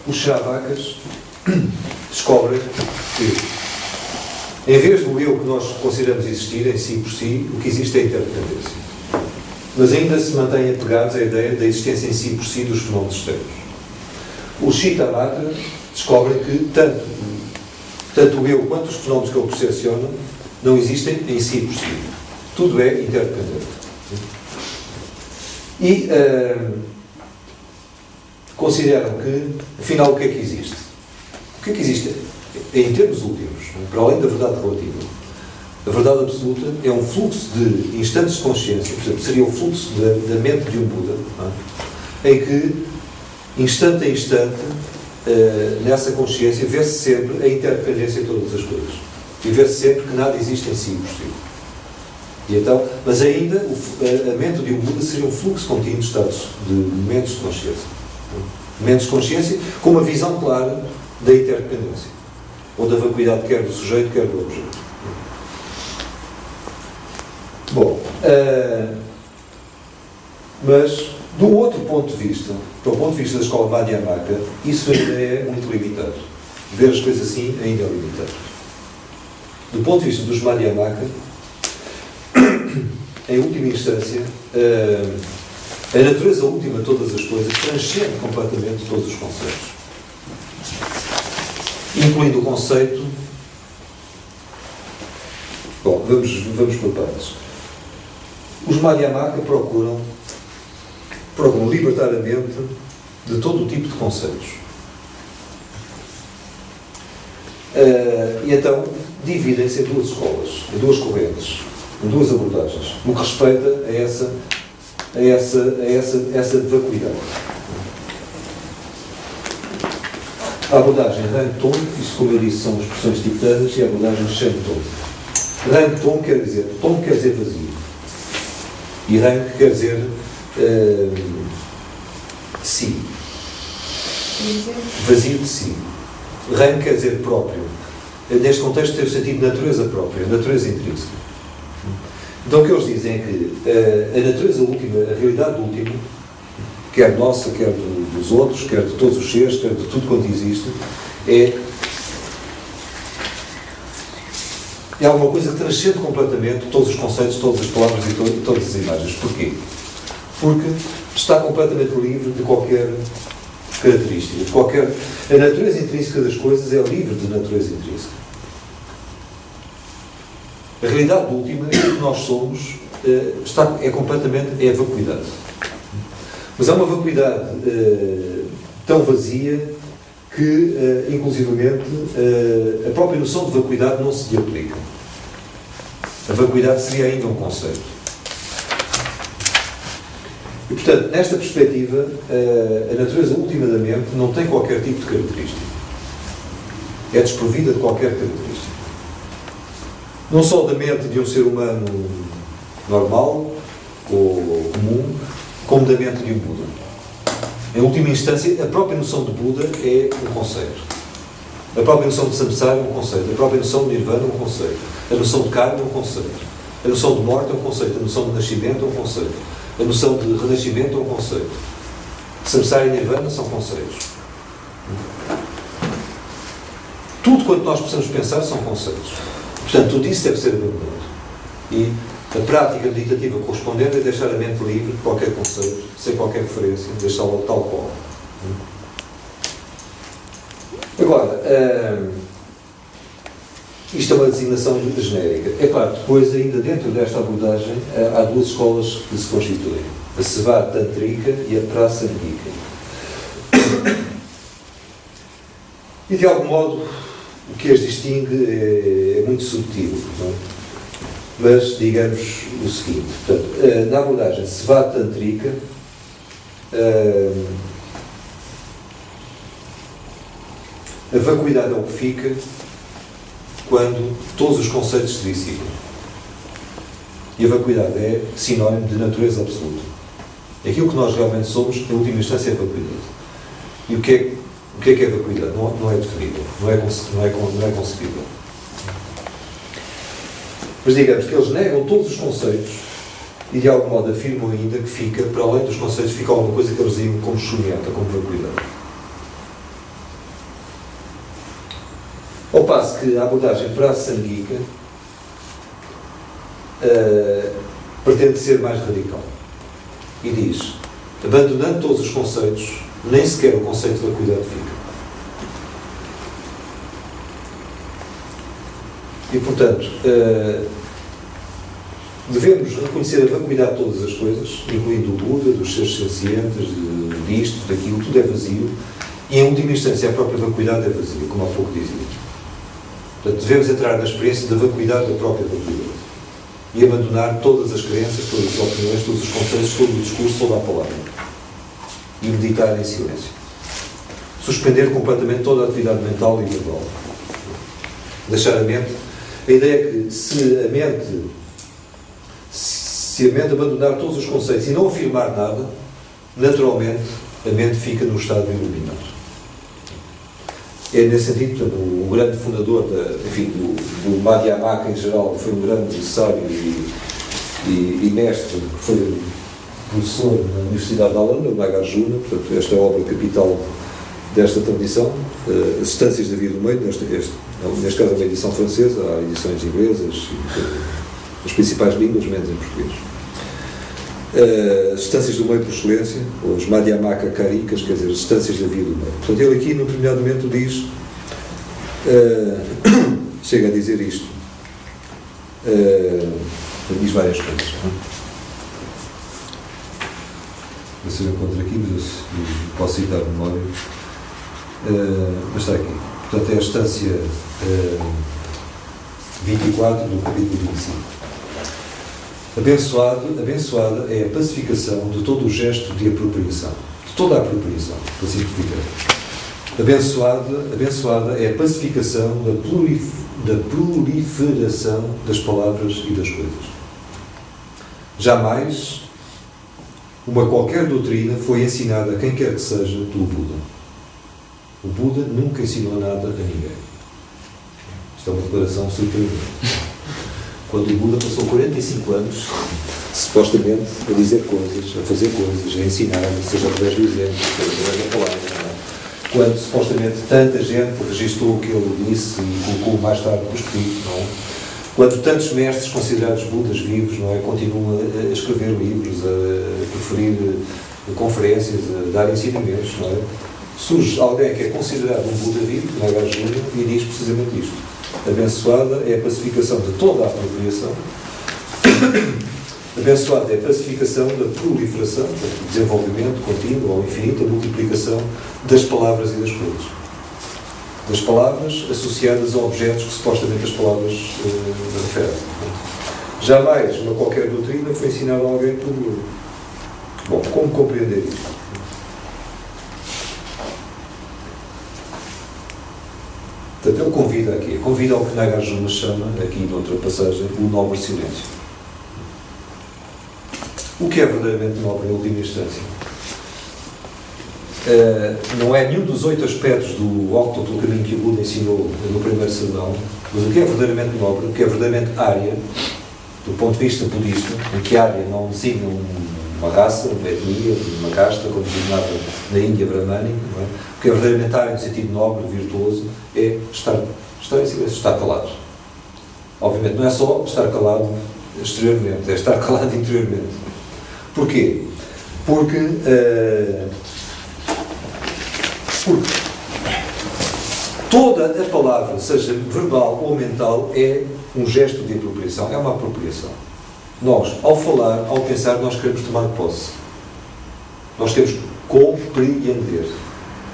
os Sravacas descobrem que, em vez do eu que nós consideramos existir em si por si, o que existe é a interdependência. Mas ainda se mantêm apegados à ideia da existência em si por si dos fenómenos externos. Os Shittamatra descobrem que tanto o eu quanto os fenómenos que ele percepciona não existem em si por si. Tudo é interdependente. E consideram que, afinal, o que é que existe? O que é que existe em termos últimos, para além da verdade relativa? A verdade absoluta é um fluxo de instantes de consciência, por exemplo, seria o fluxo da mente de um Buda, em que, instante a instante, nessa consciência, vê-se sempre a interdependência de todas as coisas. E vê-se sempre que nada existe em si por si. E então, mas ainda, a mente de um Buda seria um fluxo contínuo de estados, de momentos de consciência. Momentos de consciência com uma visão clara da interdependência. Ou da vacuidade quer do sujeito, quer do objeto. Bom, mas do outro ponto de vista, do ponto de vista da escola Madhyamaka, isso ainda é muito limitado. Ver as coisas assim ainda é limitado. Do ponto de vista dos Madhyamaka, em última instância, a natureza última de todas as coisas transcende completamente todos os conceitos. Incluindo o conceito... Bom, vamos por partes. Os Madhyamaka procuram libertar a mente de todo o tipo de conceitos. E então dividem-se em duas escolas, em duas correntes, em duas abordagens, no que respeita a essa vacuidade. A abordagem Rangton, isto, como eu disse, são expressões tibetanas, e a abordagem Shenton. Rangton quer dizer vazio. E Rang quer dizer si. Vazio de si. Rang quer dizer próprio. Neste contexto tem o sentido de natureza própria, natureza intrínseca. Então o que eles dizem é que a natureza última, a realidade última, quer nossa, quer dos outros, quer de todos os seres, quer de tudo quanto existe, é alguma coisa que transcende completamente todos os conceitos, todas as palavras e todas as imagens. Porquê? Porque está completamente livre de qualquer característica, de qualquer... A natureza intrínseca das coisas é livre de natureza intrínseca. A realidade última, aquilo que nós somos, é completamente a vacuidade. Mas é uma vacuidade tão vazia que, inclusivamente, a própria noção de vacuidade não se lhe aplica. A vacuidade seria ainda um conceito. E, portanto, nesta perspectiva, a natureza última da mente não tem qualquer tipo de característica. É desprovida de qualquer característica. Não só da mente de um ser humano normal ou comum, como da mente de um Buda. Em última instância, a própria noção de Buda é um conceito. A própria noção de Samsara é um conceito. A própria noção de Nirvana é um conceito. A noção de karma é um conceito. A noção de morte é um conceito. A noção de nascimento é um conceito. A noção de renascimento é um conceito. Samsara e Nirvana são conceitos. Tudo quanto nós possamos pensar são conceitos. Portanto, tudo isso deve ser abandonado. E a prática meditativa correspondente é deixar a mente livre de qualquer conceito, sem qualquer referência, deixá-la tal qual. Agora, isto é uma designação genérica. É claro, depois, ainda dentro desta abordagem, há duas escolas que se constituem. A Seva Tantrika e a Prasangika. E, de algum modo, o que as distingue é muito subtil, não é? Mas, digamos o seguinte, portanto, na abordagem Seva Tantrika, a vacuidade é o que fica quando todos os conceitos se dissipam. E a vacuidade é sinónimo de natureza absoluta. Aquilo que nós realmente somos, em última instância, é a vacuidade. E o que é vacuidade? Não é definível, não é concebível. Mas digamos que eles negam todos os conceitos e de algum modo afirmam ainda que fica, para além dos conceitos, fica alguma coisa que eles dizem como shunyata, como vacuidade. Ao passo que a abordagem para a Sanguica pretende ser mais radical. E diz, abandonando todos os conceitos, nem sequer o conceito da vacuidade fica. E, portanto, devemos reconhecer a vacuidade de todas as coisas, incluindo o Buda, dos seres sencientes, disto, daquilo, tudo é vazio, e, em última instância, a própria vacuidade é vazia, como há pouco dizia. Portanto, devemos entrar na experiência da vacuidade da própria vacuidade e abandonar todas as crenças, todas as opiniões, todos os conceitos, todo o discurso, toda a palavra. E meditar em silêncio. Suspender completamente toda a atividade mental e verbal. Deixar a mente. A ideia é que se a mente abandonar todos os conceitos e não afirmar nada, naturalmente a mente fica no estado iluminado. É nesse sentido, portanto, o grande fundador do Madhyamaka em geral, foi um grande sábio e mestre, que foi professor na Universidade de Alanda, o Nagarjuna. Portanto, esta é a obra capital desta tradição, As Estâncias da Via do Meio. Neste caso é uma edição francesa, há edições inglesas, as principais línguas, menos em português. As Estâncias do Meio por excelência, ou os Madhyamaka Karikas, quer dizer, as Estâncias da Via do Meio. Portanto, ele aqui, num determinado momento, diz, chega a dizer isto, diz várias coisas. Não sei se eu encontro aqui, mas eu posso citar de memória. Mas está aqui. Portanto, é a Estância 24 do capítulo 25. Abençoada é a pacificação de todo o gesto de apropriação. De toda a apropriação, para simplificar. Abençoada é a pacificação da proliferação das palavras e das coisas. Jamais uma qualquer doutrina foi ensinada a quem quer que seja pelo Buda. O Buda nunca ensinou nada a ninguém. Isto é uma declaração surpreendente. Quando o Buda passou 45 anos, supostamente, a dizer coisas, a fazer coisas, a ensinar, seja através do exemplo, seja através da palavra, não é? Quando supostamente tanta gente registrou o que ele disse e colocou mais tarde por escrito, não é? Quando tantos mestres considerados Budas vivos, não é, continuam a escrever livros, a preferir conferências, a dar ensinamentos, não é? Surge alguém que é considerado um Buda vivo, Nagarjuna, e diz precisamente isto. Abençoada é a pacificação de toda a apropriação. Abençoada é a pacificação da proliferação, do desenvolvimento contínuo ou infinito, a multiplicação das palavras e das coisas. Das palavras associadas a objetos que supostamente as palavras referem. Jamais uma qualquer doutrina foi ensinada a alguém por Buda. Bom, como compreender isto? Portanto, ele convida ao que Nagarjuna chama, aqui noutra passagem, o nobre silêncio. O que é verdadeiramente nobre em última instância? Não é nenhum dos 8 aspectos do óctuplo caminho que o Buda ensinou no primeiro sermão, mas o que é verdadeiramente nobre, o que é verdadeiramente Arya, do ponto de vista budista, em que Arya não designa uma raça, uma etnia, uma casta, como designava na Índia Brahmânica, não é? O que é verdadeiramente Arya no sentido nobre, virtuoso, é estar em silêncio, estar calado. Obviamente, não é só estar calado exteriormente, é estar calado interiormente. Porquê? Porque toda a palavra, seja verbal ou mental, é um gesto de apropriação, é uma apropriação. Nós, ao falar, ao pensar, nós queremos tomar posse. Nós queremos compreender.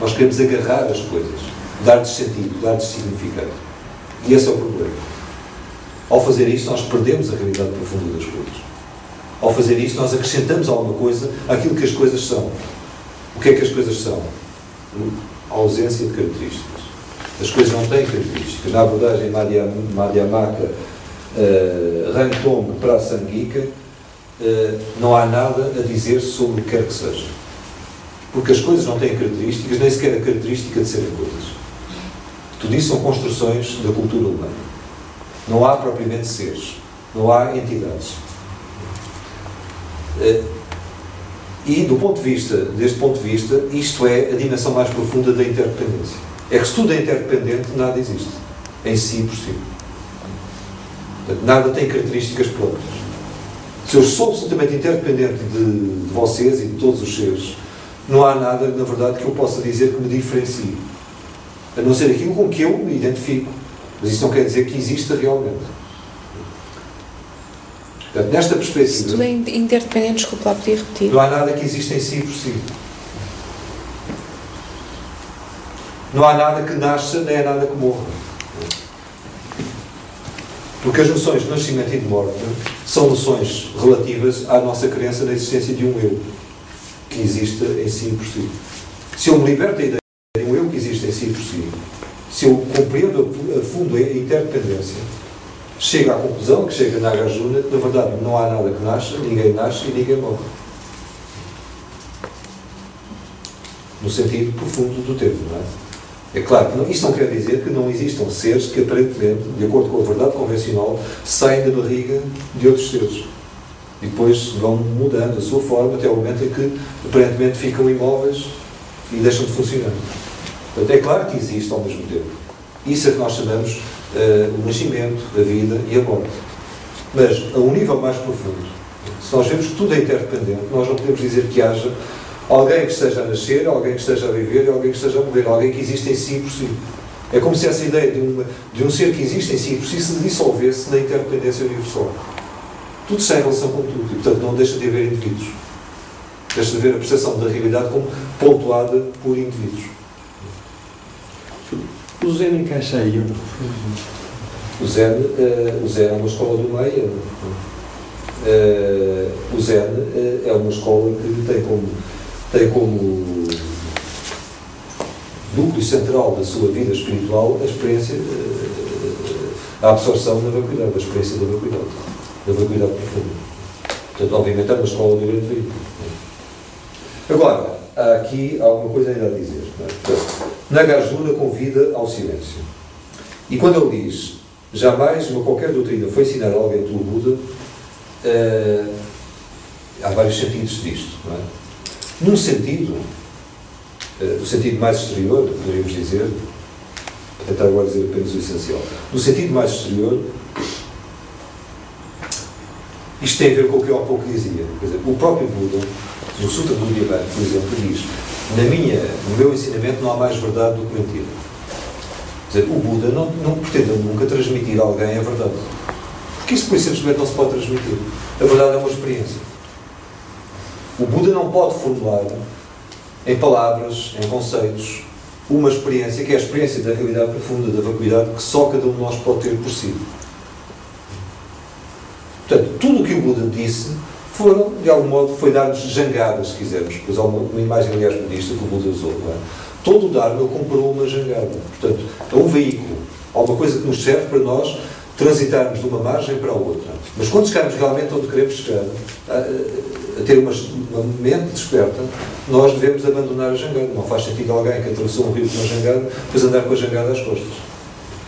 Nós queremos agarrar as coisas, dar-lhes sentido, dar-lhes significado. E esse é o problema. Ao fazer isso, nós perdemos a realidade profunda das coisas. Ao fazer isso, nós acrescentamos alguma coisa àquilo que as coisas são. O que é que as coisas são? A ausência de características. As coisas não têm características. Na abordagem Madhyamaka Rangtong para a Sangika, não há nada a dizer sobre o que quer que seja. Porque as coisas não têm características, nem sequer a característica de serem coisas. Tudo isso são construções da cultura humana. Não há propriamente seres. Não há entidades. E, deste ponto de vista, isto é a dimensão mais profunda da interdependência. É que se tudo é interdependente, nada existe. em si por si. Portanto, nada tem características próprias. Se eu sou absolutamente interdependente de vocês e de todos os seres, não há nada, na verdade, que eu possa dizer que me diferencie. A não ser aquilo com que eu me identifico. Mas isso não quer dizer que exista realmente. Portanto, nesta perspectiva... Se tudo é interdependente, desculpa lá, podia repetir. Não há nada que exista em si por si. Não há nada que nasça, nem há nada que morra. Porque as noções de nascimento e de morte são noções relativas à nossa crença na existência de um eu que existe em si por si. Se eu me liberto da ideia de um eu que existe em si por si, se eu compreendo a fundo a interdependência, chego à conclusão que chega na Nagarjuna que, na verdade, não há nada que nasça, ninguém nasce e ninguém morre. No sentido profundo do termo, não é? É claro que isto não quer dizer que não existam seres que, aparentemente, de acordo com a verdade convencional, saem da barriga de outros seres. E depois vão mudando a sua forma até o momento em que, aparentemente, ficam imóveis e deixam de funcionar. Portanto, é claro que existe ao mesmo tempo. Isso é que nós chamamos o nascimento, a vida e a morte. Mas, a um nível mais profundo, se nós vemos que tudo é interdependente, nós não podemos dizer que haja alguém que esteja a nascer, alguém que esteja a viver e alguém que esteja a morrer, alguém que existe em si e por si. É como se essa ideia de um ser que existe em si e por si se dissolvesse na interdependência universal. Tudo está em relação com tudo e, portanto, não deixa de haver indivíduos. Deixa de haver a percepção da realidade como pontuada por indivíduos. O Zen encaixa aí? O Zen é uma escola do meio. O Zen é uma escola que tem como núcleo central da sua vida espiritual a experiência, a absorção da vacuidade, a experiência da vacuidade profunda. Portanto, obviamente, é uma escola de grande vida. Agora, há aqui alguma coisa ainda a dizer. Nagarjuna convida ao silêncio. E quando ele diz, jamais uma qualquer doutrina foi ensinada a alguém pelo Buda, há vários sentidos disto, não é? Num sentido, o sentido mais exterior, poderíamos dizer, vou tentar agora dizer apenas o essencial, no sentido mais exterior, isto tem a ver com o que eu há pouco dizia. Quer dizer, o próprio Buda, no Sutra do Uddiyana, por exemplo, diz, no meu ensinamento não há mais verdade do que mentira. Quer dizer, o Buda não pretende nunca transmitir a alguém a verdade. Porque isso, por simplesmente, não se pode transmitir. A verdade é uma experiência. O Buda não pode formular, em palavras, em conceitos, uma experiência que é a experiência da realidade profunda, da vacuidade, que só cada um de nós pode ter por si. Portanto, tudo o que o Buda disse de algum modo, foi dar-nos jangadas, se quisermos. Pois há uma imagem, aliás, budista que o Buda usou. Não é? Todo o Dharma ele comprou uma jangada. Portanto, é um veículo, alguma coisa que nos serve para nós transitarmos de uma margem para a outra. Mas quando chegarmos realmente onde queremos chegar, a ter uma mente desperta, nós devemos abandonar a jangada. Não faz sentido alguém que atravessou um rio com uma jangada, depois andar com a jangada às costas.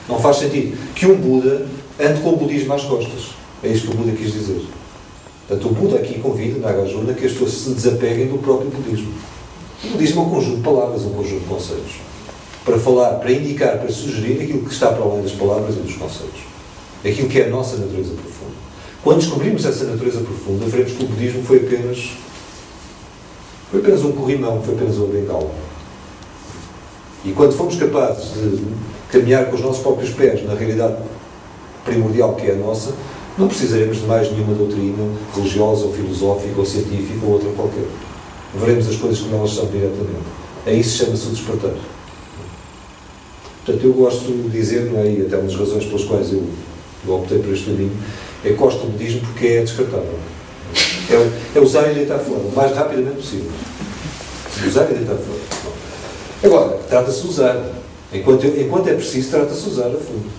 Não faz sentido que um Buda ande com o budismo às costas. É isso que o Buda quis dizer. Portanto, o Buda aqui convida, Nagarjuna, que as pessoas se desapeguem do próprio budismo. O budismo é um conjunto de palavras, um conjunto de conceitos. Para falar, para indicar, para sugerir aquilo que está para além das palavras e dos conceitos. Aquilo que é a nossa natureza profunda. Quando descobrimos essa natureza profunda, veremos que o budismo foi apenas um corrimão, foi apenas uma bengala. E quando fomos capazes de caminhar com os nossos próprios pés na realidade primordial que é a nossa, não precisaremos de mais nenhuma doutrina religiosa, ou filosófica, ou científica, ou outra qualquer. Veremos as coisas como elas são diretamente. É isso que chama-se o despertar. Portanto, eu gosto de dizer, não é? E até uma das razões pelas quais eu optei por este caminho, é que gosto do budismo porque é descartável. É usar e deitar fora, o mais rapidamente possível. Usar e deitar fora. Agora, trata-se de usar. Enquanto é preciso, trata-se de usar a fundo.